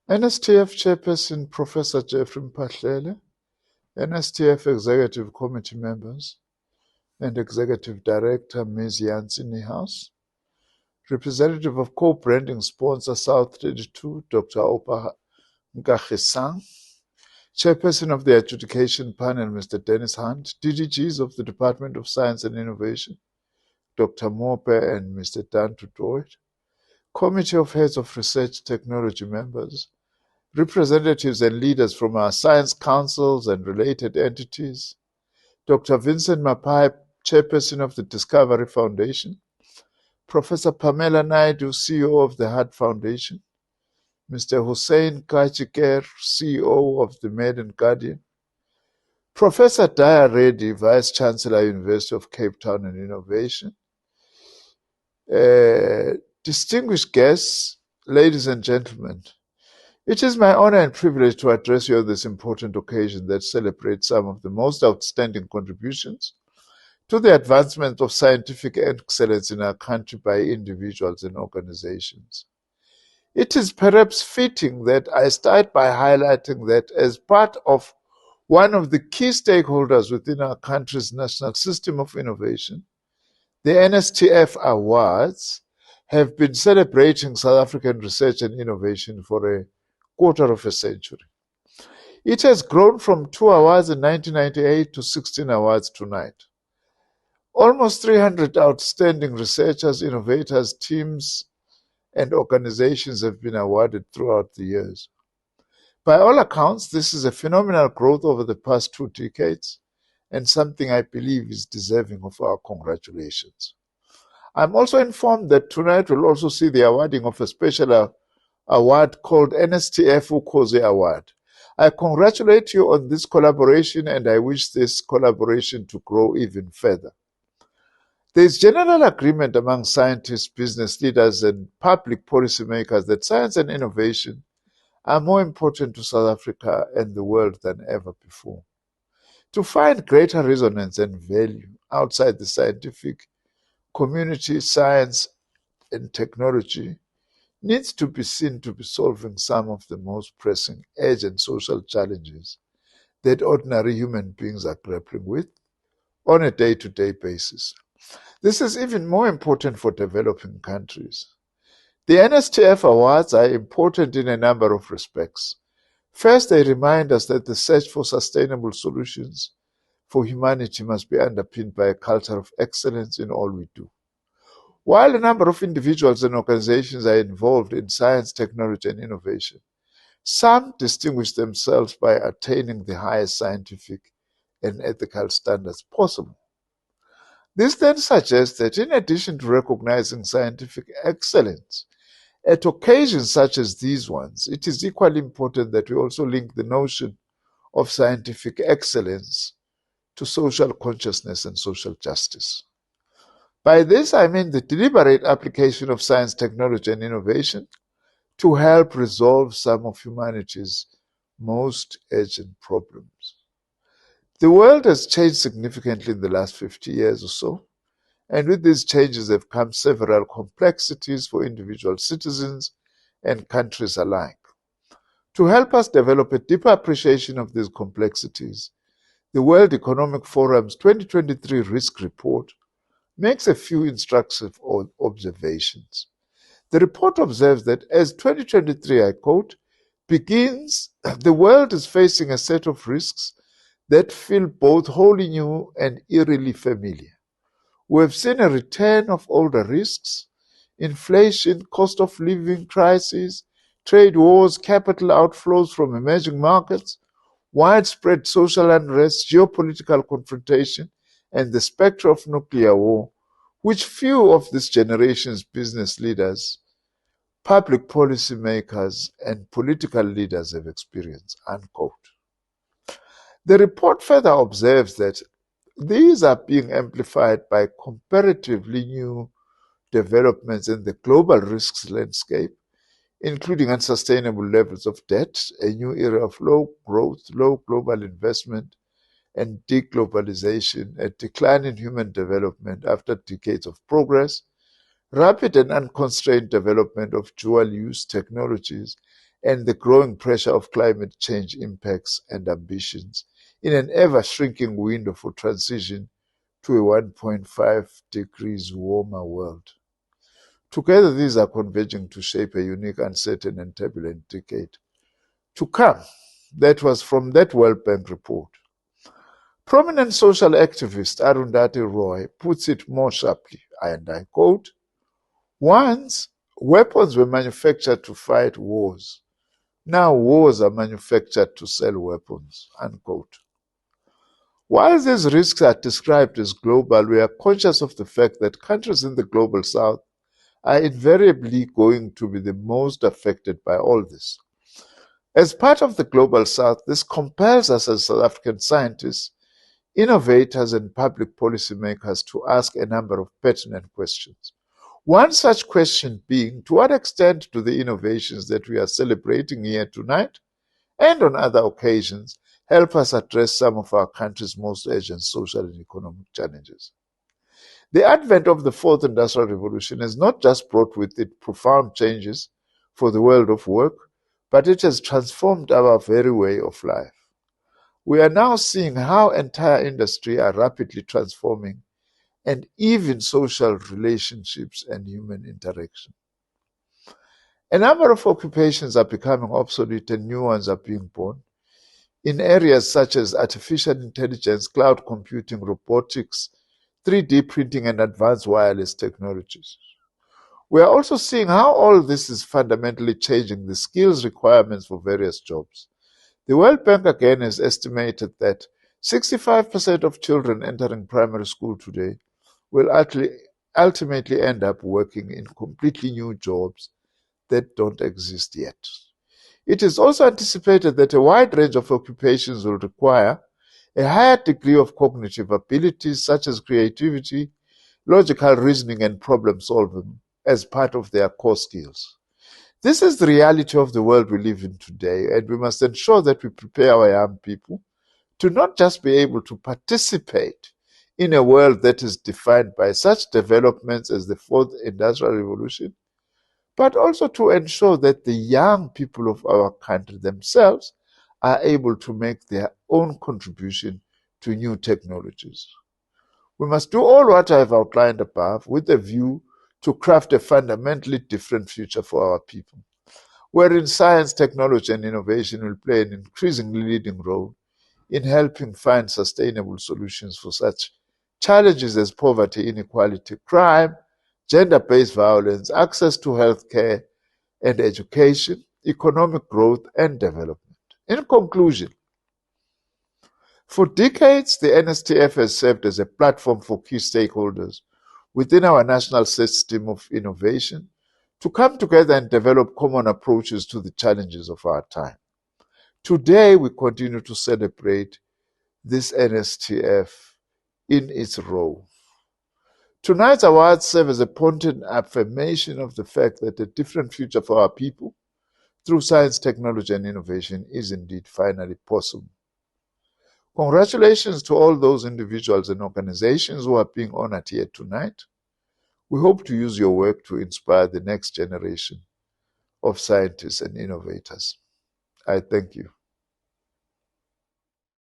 NSTF Chairperson Professor Jeffrey Mphahlele, NSTF Executive Committee members, and Executive Director Ms. Yancy Niehaus, representative of co-branding sponsor South 32, Dr. Opa Nkagisang, Chairperson of the Adjudication Panel, Mr. Dennis Hunt, DDGs of the Department of Science and Innovation, Dr. Mope and Mr. Dantu Doyd, Committee of Heads of Research Technology members, representatives and leaders from our science councils and related entities, Dr. Vincent Mapai, Chairperson of the Discovery Foundation, Professor Pamela Naidu, CEO of the Heart Foundation, Mr. Hussein Kachiker, CEO of the Maiden Guardian, Professor Daya Reddy, Vice Chancellor, University of Cape Town and Innovation, distinguished guests, ladies and gentlemen, it is my honor and privilege to address you on this important occasion that celebrates some of the most outstanding contributions to the advancement of scientific excellence in our country by individuals and organizations. It is perhaps fitting that I start by highlighting that as part of one of the key stakeholders within our country's national system of innovation, the NSTF Awards have been celebrating South African research and innovation for a quarter of a century. It has grown from 2 awards in 1998 to 16 awards tonight. Almost 300 outstanding researchers, innovators, teams, and organizations have been awarded throughout the years. By all accounts, this is a phenomenal growth over the past 2 decades and something I believe is deserving of our congratulations. I'm also informed that tonight will also see the awarding of a special award called NSTF Ukhozi Award. I congratulate you on this collaboration and I wish this collaboration to grow even further. There is general agreement among scientists, business leaders, and public policymakers that science and innovation are more important to South Africa and the world than ever before. To find greater resonance and value outside the scientific community, science and technology needs to be seen to be solving some of the most pressing, urgent social challenges that ordinary human beings are grappling with on a day-to-day basis. This is even more important for developing countries. The NSTF Awards are important in a number of respects. First, they remind us that the search for sustainable solutions for humanity must be underpinned by a culture of excellence in all we do. While a number of individuals and organizations are involved in science, technology, and innovation, some distinguish themselves by attaining the highest scientific and ethical standards possible. This then suggests that in addition to recognizing scientific excellence, at occasions such as these ones, it is equally important that we also link the notion of scientific excellence to social consciousness and social justice. By this, I mean the deliberate application of science, technology, and innovation to help resolve some of humanity's most urgent problems. The world has changed significantly in the last 50 years or so, and with these changes have come several complexities for individual citizens and countries alike. To help us develop a deeper appreciation of these complexities, the World Economic Forum's 2023 Risk Report makes a few instructive observations. The report observes that as 2023, I quote, begins, the world is facing a set of risks that feel both wholly new and eerily familiar. We have seen a return of older risks, inflation, cost of living crises, trade wars, capital outflows from emerging markets, widespread social unrest, geopolitical confrontation, and the specter of nuclear war, which few of this generation's business leaders, public policy makers, and political leaders have experienced, unquote. The report further observes that these are being amplified by comparatively new developments in the global risks landscape, including unsustainable levels of debt, a new era of low growth, low global investment, and deglobalization, a decline in human development after decades of progress, rapid and unconstrained development of dual-use technologies, and the growing pressure of climate change impacts and ambitions in an ever-shrinking window for transition to a 1.5 degrees warmer world. Together, these are converging to shape a unique, uncertain, and turbulent decade to come. That was from that World Bank report. Prominent social activist Arundhati Roy puts it more sharply, and I quote, "Once, weapons were manufactured to fight wars. Now wars are manufactured to sell weapons." Unquote. While these risks are described as global, we are conscious of the fact that countries in the global south are invariably going to be the most affected by all this. As part of the global south, this compels us as South African scientists, innovators, and public policymakers to ask a number of pertinent questions. One such question being, to what extent do the innovations that we are celebrating here tonight and on other occasions help us address some of our country's most urgent social and economic challenges? The advent of the Fourth Industrial Revolution has not just brought with it profound changes for the world of work, but it has transformed our very way of life. We are now seeing how entire industry are rapidly transforming, and even social relationships and human interaction. A number of occupations are becoming obsolete and new ones are being born in areas such as artificial intelligence, cloud computing, robotics, 3D printing, and advanced wireless technologies. We are also seeing how all this is fundamentally changing the skills requirements for various jobs. The World Bank again has estimated that 65% of children entering primary school today will ultimately end up working in completely new jobs that don't exist yet. It is also anticipated that a wide range of occupations will require a higher degree of cognitive abilities such as creativity, logical reasoning, and problem solving as part of their core skills. This is the reality of the world we live in today, and we must ensure that we prepare our young people to not just be able to participate in a world that is defined by such developments as the Fourth Industrial Revolution, but also to ensure that the young people of our country themselves are able to make their own contribution to new technologies. We must do all what I have outlined above with a view to craft a fundamentally different future for our people, wherein science, technology, and innovation will play an increasingly leading role in helping find sustainable solutions for such challenges as poverty, inequality, crime, gender-based violence, access to healthcare and education, economic growth, and development. In conclusion, for decades, the NSTF has served as a platform for key stakeholders within our national system of innovation to come together and develop common approaches to the challenges of our time. Today, we continue to celebrate this NSTF in its role. Tonight's awards serve as a potent affirmation of the fact that a different future for our people through science, technology, and innovation is indeed finally possible. Congratulations to all those individuals and organizations who are being honored here tonight. We hope to use your work to inspire the next generation of scientists and innovators. I thank you.